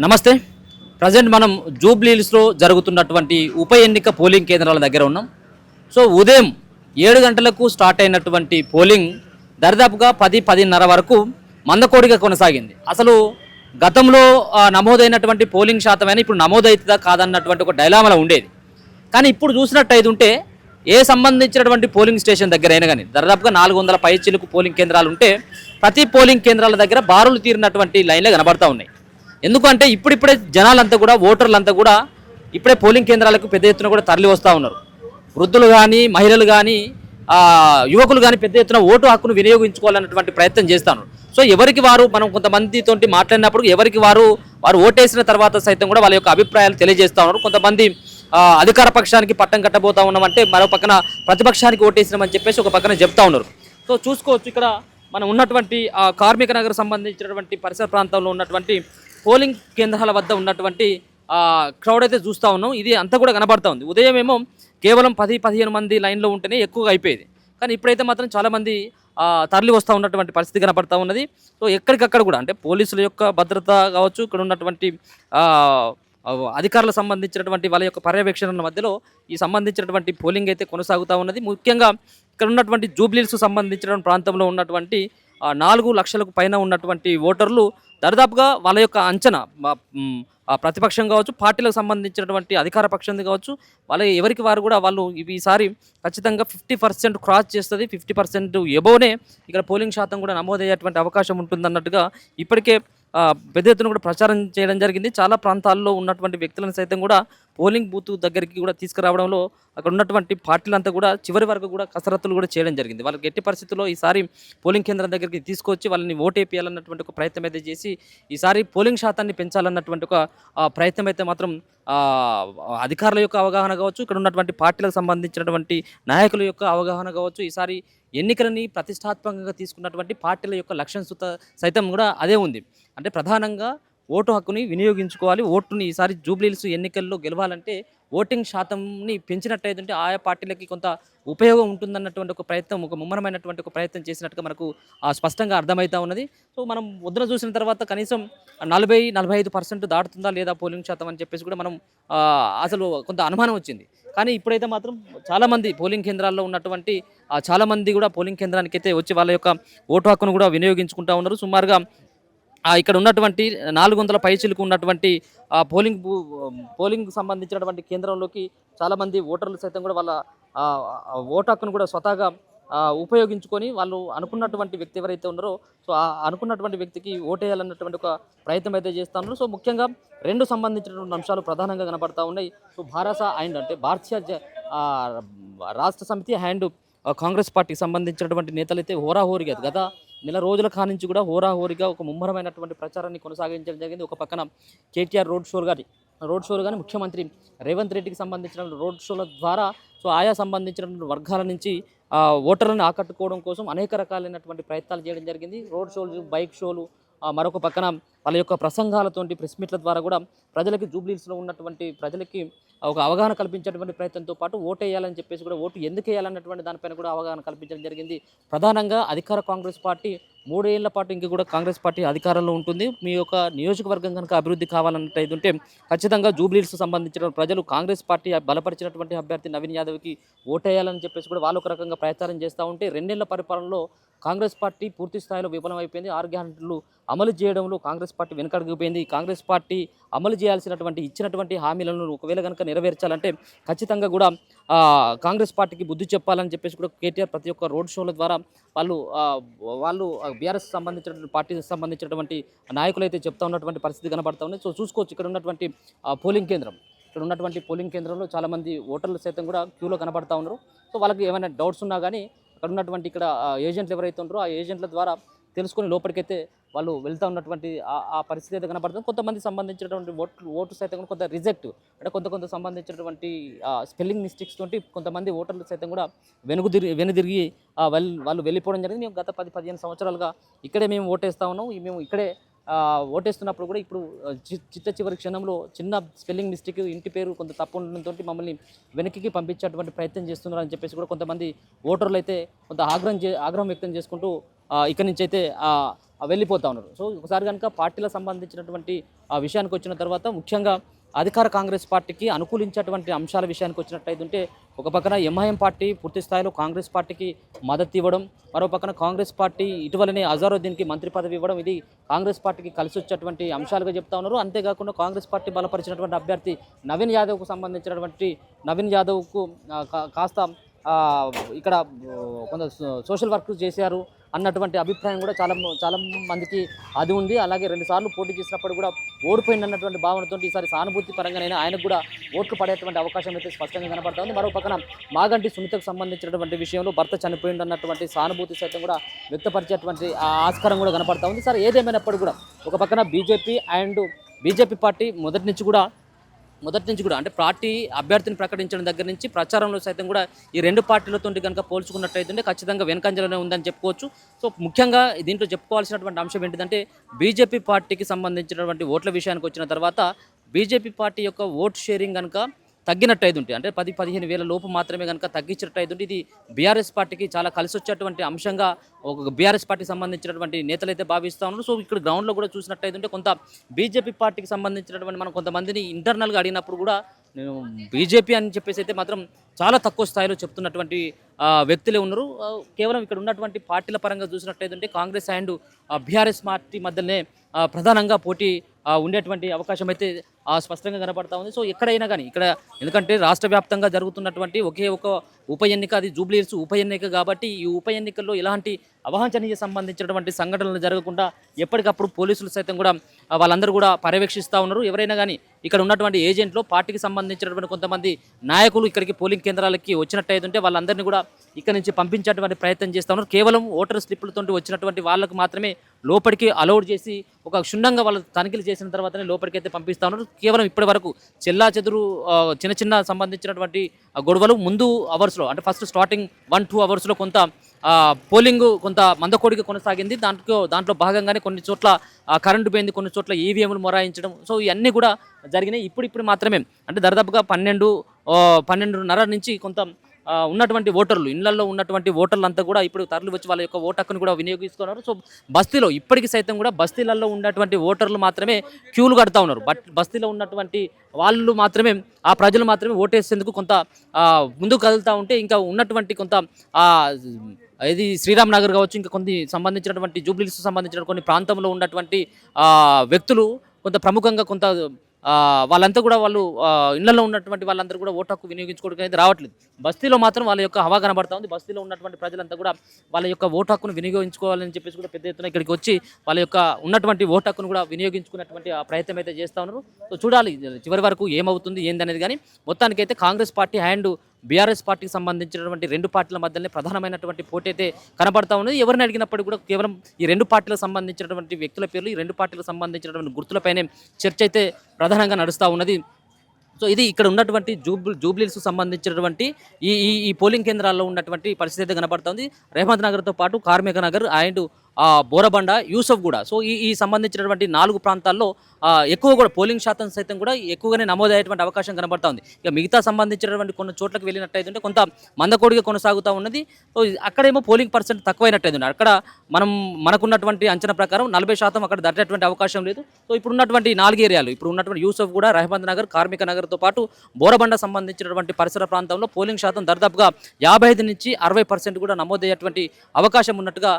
నమస్తే. ప్రజెంట్ మనం జూబ్లీహిల్స్‌లో జరుగుతున్నటువంటి ఉప ఎన్నిక పోలింగ్ కేంద్రాల దగ్గర ఉన్నాం. సో ఉదయం 7 గంటలకు స్టార్ట్ అయినటువంటి పోలింగ్ దరిదాపుగా 10:30 వరకు మందకోడిగా కొనసాగింది. అసలు గతంలో నమోదైనటువంటి పోలింగ్ శాతమైనా ఇప్పుడు నమోదవుతుందా కాదన్నటువంటి ఒక డైలామాలో ఉండేది. కానీ ఇప్పుడు చూసినట్టయితే ఉంటే ఏ సంబంధించినటువంటి పోలింగ్ స్టేషన్ దగ్గరైనా కానీ దాదాపుగా 400 పైచిలుకు పోలింగ్ కేంద్రాలు ఉంటే ప్రతి పోలింగ్ కేంద్రాల దగ్గర బారులు తీరినటువంటి లైన్లే కనబడతా ఉన్నాయి. ఎందుకంటే ఇప్పుడిప్పుడే జనాలంతా కూడా ఓటర్లంతా కూడా ఇప్పుడే పోలింగ్ కేంద్రాలకు పెద్ద ఎత్తున కూడా తరలి వస్తూ ఉన్నారు. వృద్ధులు కానీ మహిళలు కానీ యువకులు కానీ పెద్ద ఎత్తున ఓటు హక్కును వినియోగించుకోవాలన్నటువంటి ప్రయత్నం చేస్తాను. సో ఎవరికి వారు మనం కొంతమందితో మాట్లాడినప్పుడు ఎవరికి వారు ఓటేసిన తర్వాత సైతం కూడా వాళ్ళ యొక్క అభిప్రాయాలు తెలియజేస్తూ ఉన్నారు. కొంతమంది అధికార పక్షానికి పట్టం కట్టబోతా ఉన్నామంటే మరో పక్కన ప్రతిపక్షానికి ఓటేసినామని చెప్పేసి ఒక పక్కన చెప్తా ఉన్నారు. సో చూసుకోవచ్చు ఇక్కడ మనం ఉన్నటువంటి కార్మిక నగర్ సంబంధించినటువంటి పరిసర ప్రాంతంలో ఉన్నటువంటి పోలింగ్ కేంద్రాల వద్ద ఉన్నటువంటి క్రౌడ్ అయితే చూస్తూ ఉన్నాం. ఇది అంతా కూడా కనబడతా ఉంది. ఉదయం ఏమో కేవలం 10-15 మంది లైన్లో ఉంటేనే ఎక్కువగా అయిపోయేది. కానీ ఇప్పుడైతే మాత్రం చాలామంది తరలి వస్తూ ఉన్నటువంటి పరిస్థితి కనబడతా ఉన్నది. సో ఎక్కడికక్కడ కూడా అంటే పోలీసుల యొక్క భద్రత కావచ్చు, ఇక్కడ ఉన్నటువంటి అధికారులకు సంబంధించినటువంటి వాళ్ళ యొక్క పర్యవేక్షణ మధ్యలో ఈ సంబంధించినటువంటి పోలింగ్ అయితే కొనసాగుతూ ఉన్నది. ముఖ్యంగా ఇక్కడ ఉన్నటువంటి జూబ్లీహిల్స్ సంబంధించిన ప్రాంతంలో ఉన్నటువంటి 4 లక్షలకు పైన ఉన్నటువంటి ఓటర్లు దరిదాపుగా వాళ్ళ యొక్క అంచనా ప్రతిపక్షం కావచ్చు, పార్టీలకు సంబంధించినటువంటి అధికార పక్షం కావచ్చు, వాళ్ళ ఎవరికి వారు కూడా వాళ్ళు ఈసారి ఖచ్చితంగా 50% క్రాస్ చేస్తుంది, 50% ఎబోనే ఇక్కడ పోలింగ్ శాతం కూడా నమోదయ్యేటువంటి అవకాశం ఉంటుందన్నట్టుగా ఇప్పటికే పెద్ద ఎత్తున కూడా ప్రచారం చేయడం జరిగింది. చాలా ప్రాంతాల్లో ఉన్నటువంటి వ్యక్తులను సైతం కూడా పోలింగ్ బూత్ దగ్గరికి కూడా తీసుకురావడంలో అక్కడ ఉన్నటువంటి పార్టీలంతా కూడా చివరి వరకు కూడా కసరత్తులు కూడా చేయడం జరిగింది. వాళ్ళకి ఎట్టి పరిస్థితుల్లో ఈసారి పోలింగ్ కేంద్రం దగ్గరికి తీసుకొచ్చి వాళ్ళని ఓటేపియాలన్నటువంటి ఒక ప్రయత్నం అయితే చేసి ఈసారి పోలింగ్ శాతాన్ని పెంచాలన్నటువంటి ఒక ప్రయత్నం అయితే మాత్రం అధికారుల యొక్క అవగాహన కావచ్చు, ఇక్కడ ఉన్నటువంటి పార్టీలకు సంబంధించినటువంటి నాయకుల యొక్క అవగాహన కావచ్చు, ఈసారి ఎన్నికలని ప్రతిష్టాత్మకంగా తీసుకున్నటువంటి పార్టీల యొక్క లక్ష్యం సైతం కూడా అదే ఉంది. అంటే ప్రధానంగా ఓటు హక్కుని వినియోగించుకోవాలి. ఓటుని ఈసారి జూబ్లీహిల్స్ ఎన్నికల్లో గెలవాలంటే ఓటింగ్ శాతంని పెంచినట్టయితే ఆయా పార్టీలకి కొంత ఉపయోగం ఉంటుందన్నటువంటి ఒక ప్రయత్నం, ఒక ముమ్మరమైనటువంటి ఒక ప్రయత్నం చేసినట్టుగా మనకు స్పష్టంగా అర్థమవుతా ఉన్నది. సో మనం ముద్ర చూసిన తర్వాత కనీసం 40-45% దాటుతుందా లేదా పోలింగ్ శాతం అని చెప్పేసి కూడా మనం అసలు కొంత అనుమానం వచ్చింది. కానీ ఇప్పుడైతే మాత్రం చాలామంది పోలింగ్ కేంద్రాల్లో ఉన్నటువంటి చాలామంది కూడా పోలింగ్ కేంద్రానికి అయితే వచ్చి వాళ్ళ యొక్క ఓటు హక్కును కూడా వినియోగించుకుంటూ ఉన్నారు. సుమారుగా ఇక్కడ ఉన్నటువంటి 400 పైచిలకు ఉన్నటువంటి పోలింగ్ సంబంధించినటువంటి కేంద్రంలోకి చాలామంది ఓటర్లు సైతం కూడా వాళ్ళ ఓటు హక్కును కూడా స్వతహాగా ఉపయోగించుకొని వాళ్ళు అనుకున్నటువంటి వ్యక్తి ఎవరైతే ఉన్నారో సో అనుకున్నటువంటి వ్యక్తికి ఓటేయాలన్నటువంటి ఒక ప్రయత్నం అయితే చేస్తూ ఉన్నారు. సో ముఖ్యంగా 2 సంబంధించినటువంటి అంశాలు ప్రధానంగా కనబడతా ఉన్నాయి. సో భారత అండ్ అంటే భారతీయ రాష్ట్ర సమితి అండ్ కాంగ్రెస్ పార్టీకి సంబంధించినటువంటి నేతలు అయితే హోరాహోరీగా గత నెల రోజుల కానించి కూడా హోరాహోరీగా ఒక ముమ్మరమైనటువంటి ప్రచారాన్ని కొనసాగించడం జరిగింది. ఒక పక్కన కేటీఆర్ రోడ్ షోలు కానీ ముఖ్యమంత్రి రేవంత్ రెడ్డికి సంబంధించిన రోడ్ షోల ద్వారా సో ఆయా సంబంధించినటువంటి వర్గాల నుంచి ఓటర్లను ఆకట్టుకోవడం కోసం అనేక రకాలైనటువంటి ప్రయత్నాలు చేయడం జరిగింది. రోడ్ షోలు, బైక్ షోలు, మరొక పక్కన వాళ్ళ యొక్క ప్రసంగాలతోటి ప్రెస్ మీట్ల ద్వారా కూడా ప్రజలకి జూబ్లీహిల్స్లో ఉన్నటువంటి ప్రజలకి ఒక అవగాహన కల్పించేటువంటి ప్రయత్నంతో పాటు ఓటు వేయాలని చెప్పేసి కూడా ఓటు ఎందుకు వేయాలన్నటువంటి దానిపైన కూడా అవగాహన కల్పించడం జరిగింది. ప్రధానంగా అధికార కాంగ్రెస్ పార్టీ 3 ఏళ్ల పాటు ఇంక కూడా కాంగ్రెస్ పార్టీ అధికారంలో ఉంటుంది. మీ యొక్క నియోజకవర్గం కనుక అభివృద్ధి కావాలన్నట్టయితే ఖచ్చితంగా జూబ్లీహిల్స్ సంబంధించిన ప్రజలు కాంగ్రెస్ పార్టీ బలపరిచినటువంటి అభ్యర్థి నవీన్ యాదవ్కి ఓటేయాలని చెప్పేసి కూడా వాళ్ళు ఒక రకంగా ప్రచారం చేస్తూ ఉంటే 2 ఏళ్ల పరిపాలనలో కాంగ్రెస్ పార్టీ పూర్తి స్థాయిలో విఫలమైపోయింది. 6 గ్యారెంటీలు అమలు చేయడంలో కాంగ్రెస్ పార్టీ వెనకడుగుపోయింది. కాంగ్రెస్ పార్టీ అమలు చేయాల్సినటువంటి ఇచ్చినటువంటి హామీలను ఒకవేళ కనుక నెరవేర్చాలంటే ఖచ్చితంగా కూడా కాంగ్రెస్ పార్టీకి బుద్ధి చెప్పాలని చెప్పేసి కూడా కేటీఆర్ ప్రతి ఒక్క రోడ్ షోల ద్వారా వాళ్ళు బీఆర్ఎస్ సంబంధించినటువంటి పార్టీకి సంబంధించినటువంటి నాయకులు అయితే చెప్తా ఉన్నటువంటి పరిస్థితి కనబడతా ఉంది. సో చూసుకోవచ్చు ఇక్కడ ఉన్నటువంటి పోలింగ్ కేంద్రంలో చాలామంది ఓటర్లు సైతం కూడా క్యూలో కనబడతా ఉన్నారు. సో వాళ్ళకి ఏమైనా డౌట్స్ ఉన్నా కానీ అక్కడ ఉన్నటువంటి ఏజెంట్లు ఎవరైతే ఉన్నారో ఆ ఏజెంట్ల ద్వారా తెలుసుకొని లోపలికైతే వాళ్ళు వెళ్తూ ఉన్నటువంటి ఆ పరిస్థితి అయితే కనబడుతుంది. కొంతమంది సంబంధించినటువంటి ఓటు సైతం కూడా కొంత రిజెక్ట్ అంటే కొంత సంబంధించినటువంటి స్పెల్లింగ్ మిస్టేక్స్ తోటి కొంతమంది ఓటర్లు సైతం కూడా వెనుదిరిగి వాళ్ళు వెళ్ళిపోవడం జరిగింది. మేము గత 10-15 సంవత్సరాలుగా ఇక్కడే మేము ఓటేస్తూ ఉన్నాం. మేము ఇక్కడే ఓటేస్తున్నప్పుడు కూడా ఇప్పుడు చివరి క్షణంలో చిన్న స్పెల్లింగ్ మిస్టేక్, ఇంటి పేరు కొంత తప్పు ఉండడంతో మమ్మల్ని వెనక్కి పంపించేటువంటి ప్రయత్నం చేస్తున్నారని చెప్పేసి కూడా కొంతమంది ఓటర్లు అయితే కొంత ఆగ్రహం వ్యక్తం చేసుకుంటూ ఇక్కడి నుంచి అయితే వెళ్ళిపోతా ఉన్నారు. సో ఒకసారి కనుక పార్టీలకు సంబంధించినటువంటి ఆ విషయానికి వచ్చిన తర్వాత ముఖ్యంగా అధికార కాంగ్రెస్ పార్టీకి అనుకూలించేటువంటి అంశాల విషయానికి వచ్చినట్టయితే ఒక పక్కన ఎంఐఎం పార్టీ పూర్తి స్థాయిలో కాంగ్రెస్ పార్టీకి మద్దతు ఇవ్వడం, మరో పక్కన కాంగ్రెస్ పార్టీ ఇటీవలనే అజారుద్దీన్కి మంత్రి పదవి ఇవ్వడం, ఇది కాంగ్రెస్ పార్టీకి కలిసి వచ్చేటువంటి అంశాలుగా చెప్తా ఉన్నారు. అంతేకాకుండా కాంగ్రెస్ పార్టీ బలపరిచినటువంటి అభ్యర్థి నవీన్ యాదవ్కు సంబంధించినటువంటి నవీన్ యాదవ్కు కాస్త ఇక్కడ కొంత సోషల్ వర్క్ చేశారు అన్నటువంటి అభిప్రాయం కూడా చాలా మందికి అది ఉంది. అలాగే 2 సార్లు పోటీ చేసినప్పుడు కూడా ఓడిపోయిందన్నటువంటి భావనతో ఈసారి సానుభూతి పరంగానైనా ఆయనకు కూడా ఓట్లు పడేటువంటి అవకాశం అయితే స్పష్టంగా కనపడుతుంది. మరో పక్కన మాగంటి సునీతకు సంబంధించినటువంటి విషయంలో భర్త చనిపోయిందన్నటువంటి సానుభూతి సైతం కూడా వ్యక్తపరిచేటువంటి ఆస్కారం కూడా కనపడతా ఉంది. సరే ఏదేమైనప్పుడు కూడా ఒక పక్కన బీజేపీ పార్టీ మొదటి నుంచి కూడా అంటే పార్టీ అభ్యర్థిని ప్రకటించడం దగ్గర నుంచి ప్రచారంలో సైతం కూడా ఈ 2 పార్టీలతో కనుక పోల్చుకున్నట్టయితే ఖచ్చితంగా వెనకంజలోనే ఉందని చెప్పుకోవచ్చు. సో ముఖ్యంగా దీంట్లో చెప్పుకోవాల్సినటువంటి అంశం ఏంటిదంటే బీజేపీ పార్టీకి సంబంధించినటువంటి ఓట్ల విషయానికి వచ్చిన తర్వాత బీజేపీ పార్టీ యొక్క ఓట్ షేరింగ్ కనుక తగ్గినట్టయితే ఉంటే అంటే 10-15 వేల లోపు మాత్రమే కనుక తగ్గించినట్టయితే ఇది బీఆర్ఎస్ పార్టీకి చాలా కలిసి వచ్చేటువంటి అంశంగా ఒక బీఆర్ఎస్ పార్టీకి సంబంధించినటువంటి నేతలు అయితే భావిస్తూ ఉన్నారు. సో ఇక్కడ గ్రౌండ్లో కూడా చూసినట్టయితే కొంత బీజేపీ పార్టీకి సంబంధించినటువంటి మనం కొంతమందిని ఇంటర్నల్గా అడిగినప్పుడు కూడా నేను బీజేపీ అని చెప్పేసి అయితే మాత్రం చాలా తక్కువ స్థాయిలో చెప్తున్నటువంటి వ్యక్తులే ఉన్నారు. కేవలం ఇక్కడ ఉన్నటువంటి పార్టీల పరంగా చూసినట్టయితే కాంగ్రెస్ అండ్ బీఆర్ఎస్ పార్టీ మధ్యనే ప్రధానంగా పోటీ ఉండేటువంటి అవకాశం అయితే స్పష్టంగా కనపడతా ఉంది. సో ఎక్కడైనా కానీ ఇక్కడ ఎందుకంటే రాష్ట్ర వ్యాప్తంగా జరుగుతున్నటువంటి ఒకే ఒక ఉప ఎన్నిక, అది జూబ్లీహిల్స్ ఉప ఎన్నిక కాబట్టి ఈ ఉప ఎన్నికల్లో ఎలాంటి అవాంఛనీయ సంబంధించినటువంటి సంఘటనలు జరగకుండా ఎప్పటికప్పుడు పోలీసులు సైతం కూడా వాళ్ళందరూ కూడా పర్యవేక్షిస్తూ ఉన్నారు. ఎవరైనా కానీ ఇక్కడ ఉన్నటువంటి ఏజెంట్లు పార్టీకి సంబంధించినటువంటి కొంతమంది నాయకులు ఇక్కడికి పోలింగ్ కేంద్రాలకి వచ్చినట్టయితే వాళ్ళందరినీ కూడా ఇక్కడ నుంచి పంపించేటువంటి ప్రయత్నం చేస్తూ ఉన్నారు. కేవలం ఓటర్ స్లిప్లతో వచ్చినటువంటి వాళ్ళకు మాత్రమే లోపలికి అలౌడ్ చేసి ఒక క్షుణ్ణంగా వాళ్ళు తనిఖీలు చేసిన తర్వాతనే లోపలికి అయితే పంపిస్తూ ఉన్నారు. కేవలం ఇప్పటి వరకు చెల్లా చెదురు చిన్న సంబంధించినటువంటి గొడవలు ముందు అవర్స్లో అంటే ఫస్ట్ స్టార్టింగ్ 1-2 అవర్స్లో కొంత పోలింగ్ కొంత మందకోడిగా కొనసాగింది. దాంట్లో భాగంగానే కొన్ని చోట్ల కరెంటు పోయింది, కొన్ని చోట్ల ఈవీఎంలు మొరాయించడం, సో ఇవన్నీ కూడా జరిగినాయి. ఇప్పుడు మాత్రమే అంటే దాదాపుగా 12:30 నుంచి కొంత ఉన్నటువంటి ఓటర్లు ఇళ్లలో ఉన్నటువంటి ఓటర్లు అంతా కూడా ఇప్పుడు తరలి వచ్చి వాళ్ళ యొక్క ఓటు హక్కును కూడా వినియోగిస్తున్నారు. సో బస్తీలో ఇప్పటికీ సైతం కూడా బస్తీలలో ఉన్నటువంటి ఓటర్లు మాత్రమే క్యూలు కడతా ఉన్నారు. బస్తీలో ఉన్నటువంటి వాళ్ళు మాత్రమే ఆ ప్రజలు మాత్రమే ఓటేసేందుకు కొంత ముందుకు కదులుతూ ఉంటే ఇంకా ఉన్నటువంటి కొంత ఇది శ్రీరామ్ నగర్ కావచ్చు, ఇంకా కొన్ని సంబంధించినటువంటి జూబ్లీహిల్స్ సంబంధించిన కొన్ని ప్రాంతంలో ఉన్నటువంటి వ్యక్తులు కొంత ప్రముఖంగా కొంత వాళ్ళంతా కూడా వాళ్ళు ఇళ్లలో ఉన్నటువంటి వాళ్ళందరూ కూడా ఓటు హక్కు వినియోగించుకోవడానికి అయితే రావట్లేదు. బస్తీలో మాత్రం వాళ్ళ యొక్క హవా కనబడతా ఉంది. బస్తీలో ఉన్నటువంటి ప్రజలంతా కూడా వాళ్ళ యొక్క ఓటు హక్కును వినియోగించుకోవాలని చెప్పేసి కూడా పెద్ద ఎత్తున ఇక్కడికి వచ్చి వాళ్ళ యొక్క ఉన్నటువంటి ఓటు హక్కును కూడా వినియోగించుకున్నటువంటి ప్రయత్నం అయితే చేస్తూ ఉన్నారు. సో చూడాలి చివరి వరకు ఏమవుతుంది ఏందనేది. కానీ మొత్తానికైతే కాంగ్రెస్ పార్టీ అండ్ బీఆర్ఎస్ పార్టీకి సంబంధించినటువంటి 2 పార్టీల మధ్యనే ప్రధానమైనటువంటి పోటీ అయితే కనబడతా ఉన్నది. ఎవరిని అడిగినప్పటికీ కూడా కేవలం ఈ 2 పార్టీలకు సంబంధించినటువంటి వ్యక్తుల పేర్లు, ఈ 2 పార్టీలకు సంబంధించినటువంటి గుర్తులపైనే చర్చ అయితే ప్రధానంగా నడుస్తూ ఉన్నది. సో ఇది ఇక్కడ ఉన్నటువంటి జూబ్లీహిల్స్ సంబంధించినటువంటి ఈ పోలింగ్ కేంద్రాల్లో ఉన్నటువంటి పరిస్థితి అయితే కనబడుతుంది. రేవంత్ నగర్తో పాటు కార్మిక నగర్ అండ్ బోరబండ, యూసఫ్ కూడా. సో ఈ సంబంధించినటువంటి 4 ప్రాంతాల్లో ఎక్కువ కూడా పోలింగ్ శాతం సైతం కూడా ఎక్కువగానే నమోదయ్యేటువంటి అవకాశం కనబడతా ఉంది. ఇక మిగతా సంబంధించినటువంటి కొన్ని చోట్లకు వెళ్ళినట్టయితే కొంత మందకోడిగా కొనసాగుతూ ఉన్నది. సో అక్కడేమో పోలింగ్ పర్సెంట్ తక్కువైనట్టయితే అక్కడ మనకున్నటువంటి అంచనా ప్రకారం 40% అక్కడ దాటేటువంటి అవకాశం లేదు. సో ఇప్పుడున్నటువంటి 4 ఏరియాలు ఇప్పుడు ఉన్నటువంటి యూసఫ్ కూడా, రేవంత్ నగర్, కార్మిక నగర్తో పాటు బోరబండ సంబంధించినటువంటి పరిసర ప్రాంతంలో పోలింగ్ శాతం దాదాపుగా 55 నుంచి 60% కూడా నమోదయ్యేటువంటి అవకాశం ఉన్నట్టుగా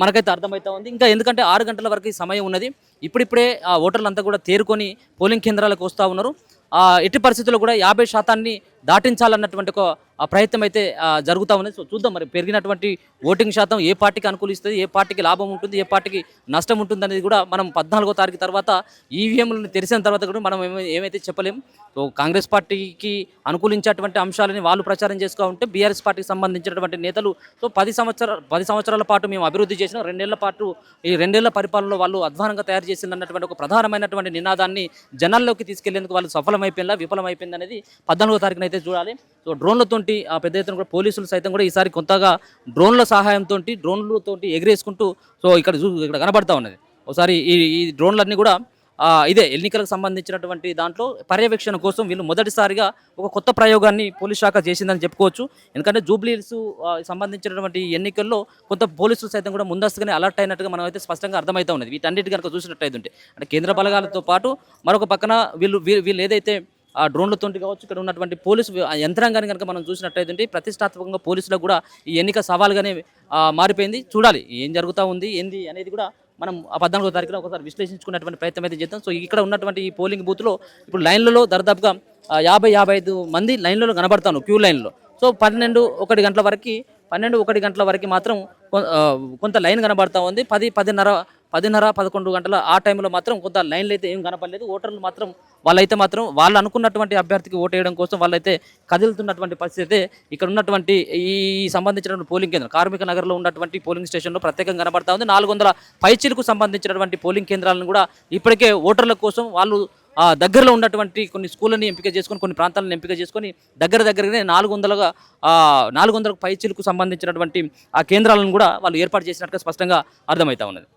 మనకైతే అర్థమవుతా ఉంది. ఇంకా ఎందుకంటే 6 గంటల వరకు సమయం ఉన్నది. ఇప్పుడిప్పుడే ఓటర్లు అంతా కూడా తేరుకొని పోలింగ్ కేంద్రాలకు వస్తూ ఉన్నారు. ఎట్టి పరిస్థితుల్లో కూడా 50% దాటించాలన్నటువంటి ఒక ప్రయత్నం అయితే జరుగుతూ ఉన్నది. సో చూద్దాం మరి పెరిగినటువంటి ఓటింగ్ శాతం ఏ పార్టీకి అనుకూలిస్తుంది, ఏ పార్టీకి లాభం ఉంటుంది, ఏ పార్టీకి నష్టం ఉంటుంది అనేది కూడా మనం 14వ తారీఖు తర్వాత ఈవీఎంలను తెరిచిన తర్వాత కూడా మనం ఏమైతే చెప్పలేం. సో కాంగ్రెస్ పార్టీకి అనుకూలించేటువంటి అంశాలని వాళ్ళు ప్రచారం చేసుకో ఉంటే బీఆర్ఎస్ పార్టీకి సంబంధించినటువంటి నేతలు సో 10 సంవత్సరాల పాటు మేము అభివృద్ధి చేసిన 2 ఏళ్ల పాటు ఈ 2 ఏళ్ల పరిపాలనలో వాళ్ళు అధ్వానంగా తయారు చేసిందన్నటువంటి ఒక ప్రధానమైనటువంటి నినాదాన్ని జనాల్లోకి తీసుకెళ్లేందుకు వాళ్ళు విఫలమైపోయింది అనేది 14వ తారీఖున అయితే చూడాలి. సో డ్రోన్లతోటి పెద్ద ఎత్తున కూడా పోలీసులు సైతం కూడా ఈసారి కొత్తగా డ్రోన్ల సహాయంతో డ్రోన్లతో ఎగిరేసుకుంటూ సో ఇక్కడ కనబడతా ఉన్నది. ఒకసారి ఈ డ్రోన్లన్నీ కూడా ఇదే ఎన్నికలకు సంబంధించినటువంటి దాంట్లో పర్యవేక్షణ కోసం వీళ్ళు మొదటిసారిగా ఒక కొత్త ప్రయోగాన్ని పోలీస్ శాఖ చేసిందని చెప్పుకోవచ్చు. ఎందుకంటే జూబ్లీహిల్స్ సంబంధించినటువంటి ఎన్నికల్లో కొంత పోలీసులు సైతం కూడా ముందస్తుగానే అలర్ట్ అయినట్టుగా మనం అయితే స్పష్టంగా అర్థమవుతా ఉన్నది. వీటన్నిటి కనుక చూసినట్టయితే అంటే కేంద్ర బలగాలతో పాటు మరొక పక్కన వీళ్ళు ఏదైతే ఆ డ్రోన్లతోటి కావచ్చు, ఇక్కడ ఉన్నటువంటి పోలీసు యంత్రాంగాన్ని కనుక మనం చూసినట్టయితే ప్రతిష్టాత్మకంగా పోలీసులకు కూడా ఈ ఎన్నిక సవాల్గానే మారిపోయింది. చూడాలి ఏం జరుగుతూ ఉంది ఏంది అనేది కూడా మనం ఆ 14వ తారీఖున ఒకసారి విశ్లేషించుకునేటువంటి ప్రయత్నం అయితే చేద్దాం. సో ఇక్కడ ఉన్నటువంటి ఈ పోలింగ్ బూత్లో ఇప్పుడు లైన్లలో దరిదాపుగా 50-55 మంది లైన్లలో కనబడతాను, క్యూ లైన్లో. సో 12-1 గంటల వరకు 12-1 గంటల వరకు మాత్రం కొంత లైన్ కనబడతా ఉంది. 10-11 గంటల ఆ టైంలో మాత్రం కొంత లైన్లు అయితే ఏం కనపడలేదు. ఓటర్లు మాత్రం వాళ్ళు అనుకున్నటువంటి అభ్యర్థికి ఓటు వేయడం కోసం వాళ్ళైతే కదులుతున్నటువంటి పరిస్థితి అయితే ఇక్కడ ఉన్నటువంటి ఈ సంబంధించినటువంటి పోలింగ్ కేంద్రం కార్మిక నగర్లో ఉన్నటువంటి పోలింగ్ స్టేషన్లో ప్రత్యేకంగా కనబడతా ఉంది. 400 పైచీలకు సంబంధించినటువంటి పోలింగ్ కేంద్రాలను కూడా ఇప్పటికే ఓటర్ల కోసం వాళ్ళు దగ్గరలో ఉన్నటువంటి కొన్ని స్కూళ్ళని ఎంపిక చేసుకొని, కొన్ని ప్రాంతాలను ఎంపిక చేసుకొని దగ్గరనే 400 పైచీలకు సంబంధించినటువంటి ఆ కేంద్రాలను కూడా వాళ్ళు ఏర్పాటు చేసినట్టుగా స్పష్టంగా అర్థమవుతా ఉన్నది.